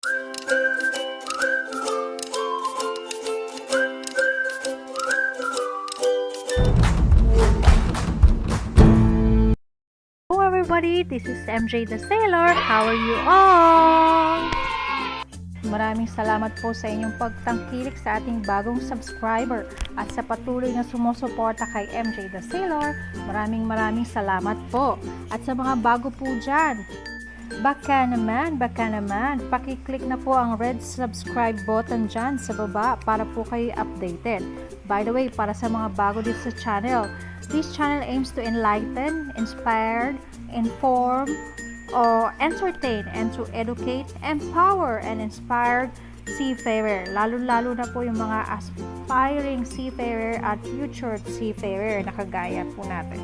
Hello everybody, this is MJ the Sailor. How are you all? Maraming salamat po sa inyong pagtangkilik sa ating bagong subscriber at sa patuloy na sumusuporta kay MJ the Sailor. Maraming salamat po. At sa mga bago po dyan, baka naman, pakiclick na po ang red subscribe button dyan sa baba para po kayo updated. By the way, para sa mga bago dito sa channel, this channel aims to enlighten, inspire, inform, or entertain, and to educate, empower, and inspire seafarer. Lalo na po yung mga aspiring seafarer at future seafarer na kagaya po natin.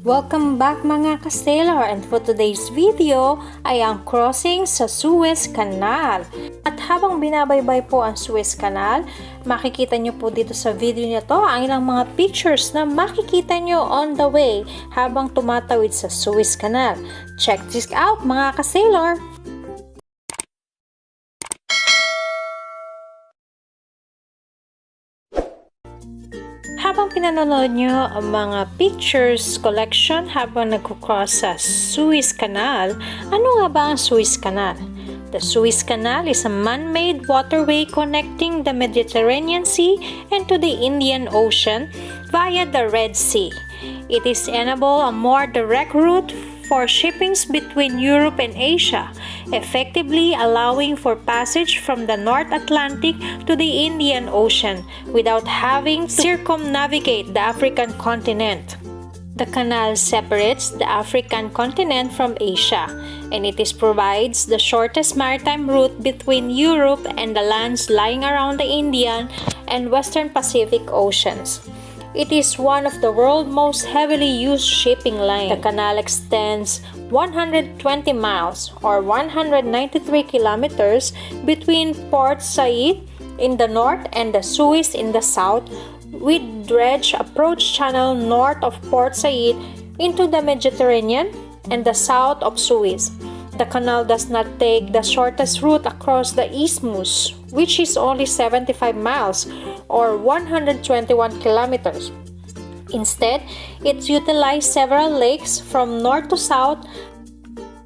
Welcome back mga ka-sailor, and for today's video ay ang crossing sa Suez Canal. At habang binabaybay po ang Suez Canal, makikita nyo po dito sa video nito ang ilang mga pictures na makikita nyo on the way habang tumatawid sa Suez Canal. Check this out mga ka-sailor! Habang pinanonood nyo ang mga pictures collection habang nagkukross sa Suez Canal, ano nga ba ang Suez Canal? The Suez Canal is a man-made waterway connecting the Mediterranean Sea and to the Indian Ocean via the Red Sea. It is enable a more direct route for shippings between Europe and Asia, effectively allowing for passage from the North Atlantic to the Indian Ocean without having to circumnavigate the African continent. The canal separates the African continent from Asia, and it provides the shortest maritime route between Europe and the lands lying around the Indian and Western Pacific Oceans. It is one of the world's most heavily used shipping lines. The canal extends 120 miles or 193 kilometers between Port Said in the north and the Suez in the south, with dredge approach channel north of Port Said into the Mediterranean and the south of Suez. The canal does not take the shortest route across the isthmus, which is only 75 miles or 121 kilometers. Instead, it utilized several lakes from north to south.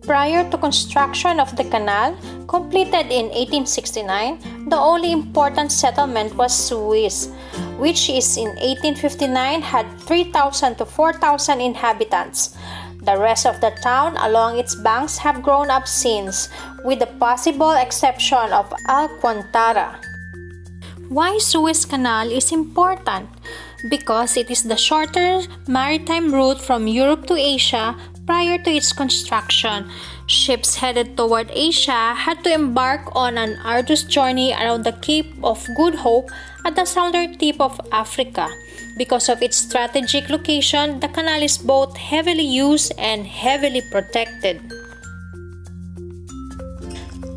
Prior to construction of the canal, completed in 1869, the only important settlement was Suez, which is in 1859 had 3,000 to 4,000 inhabitants. The rest of the town along its banks have grown up since, with the possible exception of Alcantara. Why Suez Canal is important? Because it is the shorter maritime route from Europe to Asia. Prior to its construction, ships headed toward Asia had to embark on an arduous journey around the Cape of Good Hope at the southern tip of Africa. Because of its strategic location, the canal is both heavily used and heavily protected.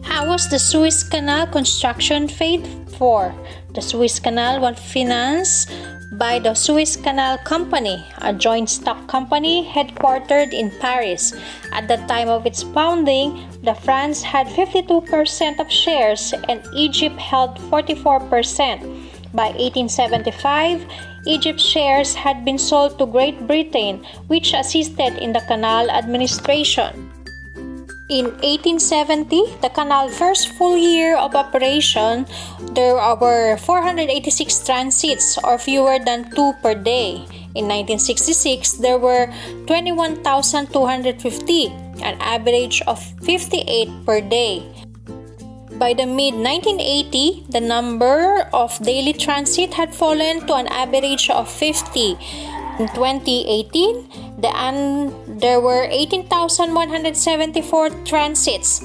How was the Suez Canal construction paid for? The Suez Canal was financed by the Suez Canal Company, a joint stock company headquartered in Paris. At the time of its founding, France had 52% of shares and Egypt held 44%. By 1875, Egypt's shares had been sold to Great Britain, which assisted in the canal administration. In 1870, the canal's first full year of operation, there were 486 transits or fewer than 2 per day. In 1966, there were 21,250, an average of 58 per day. By the mid-1980, the number of daily transit had fallen to an average of 50. In 2018, there were 18,174 transits.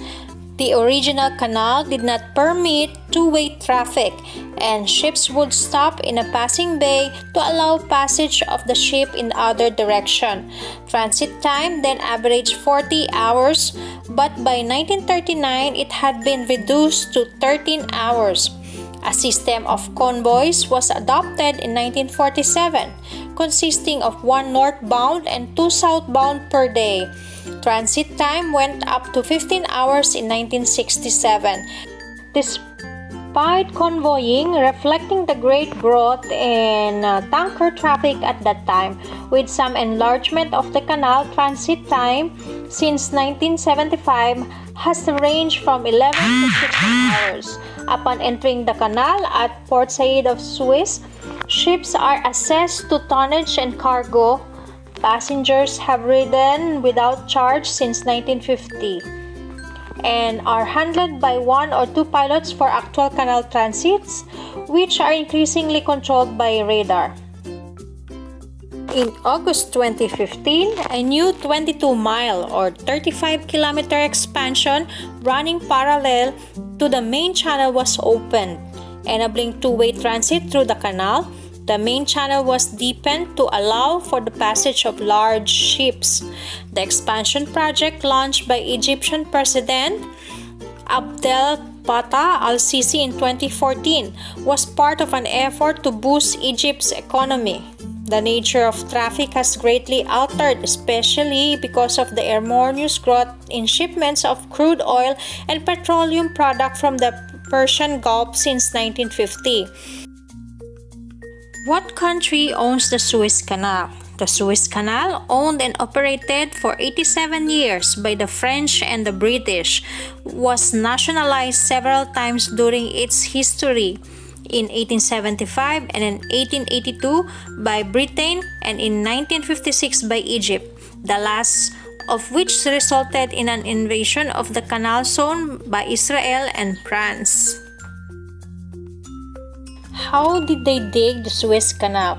The original canal did not permit two-way traffic, and ships would stop in a passing bay to allow passage of the ship in the other direction. Transit time then averaged 40 hours, but by 1939 it had been reduced to 13 hours. A system of convoys was adopted in 1947, consisting of one northbound and two southbound per day. transit time went up to 15 hours in 1967. Despite convoying, reflecting the great growth in tanker traffic at that time, with some enlargement of the canal, transit time since 1975 has ranged from 11 to 15 hours. Upon entering the canal at Port Said of Suez, ships are assessed to tonnage and cargo. Passengers have ridden without charge since 1950 and are handled by one or two pilots for actual canal transits, which are increasingly controlled by radar. In August 2015, a new 22-mile or 35-kilometer expansion running parallel to the main channel was opened, enabling two-way transit through the canal. The main channel was deepened to allow for the passage of large ships. The expansion project, launched by Egyptian President Abdel Fattah al-Sisi in 2014, was part of an effort to boost Egypt's economy. The nature of traffic has greatly altered, especially because of the enormous growth in shipments of crude oil and petroleum products from the Persian Gulf since 1950. What country owns the Suez Canal? The Suez Canal, owned and operated for 87 years by the French and the British, was nationalized several times during its history. In 1875 and in 1882 by Britain and in 1956 by Egypt, the last of which resulted in an invasion of the canal zone by Israel and France. How did they dig the Suez Canal?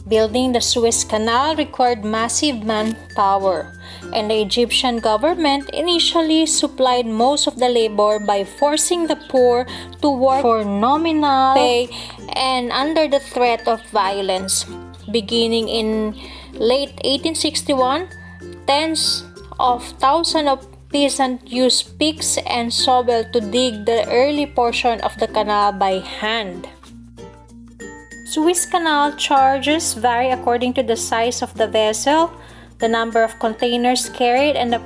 Building the Suez Canal required massive manpower, and the Egyptian government initially supplied most of the labor by forcing the poor to work for nominal pay and under the threat of violence. Beginning in late 1861, tens of thousands of peasants used picks and shovels to dig the early portion of the canal by hand. Suez Canal charges vary according to the size of the vessel, the number of containers carried, and the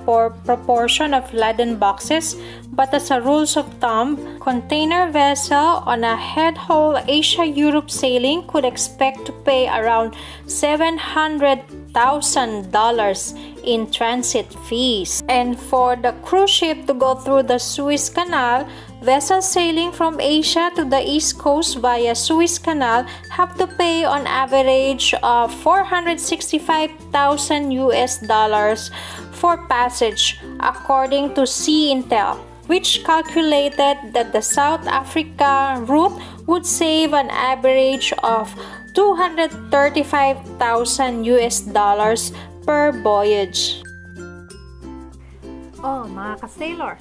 proportion of laden boxes, but as a rule of thumb, container vessel on a head-haul Asia-Europe sailing could expect to pay around $700,000 in transit fees. And for the cruise ship to go through the Suez Canal, vessels sailing from Asia to the East Coast via Suez Canal have to pay on average of $465,000 for passage, according to Sea Intel, which calculated that the South Africa route would save an average of $235,000 per voyage. Oh, mga ka-sailor,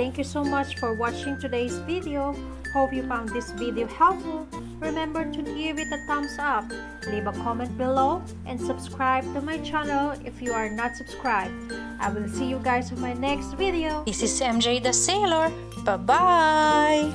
thank you so much for watching today's video. Hope you found this video helpful. Remember to give it a thumbs up, leave a comment below, and subscribe to my channel if you are not subscribed. I will see you guys in my next video. This is MJ the Sailor. Bye-bye!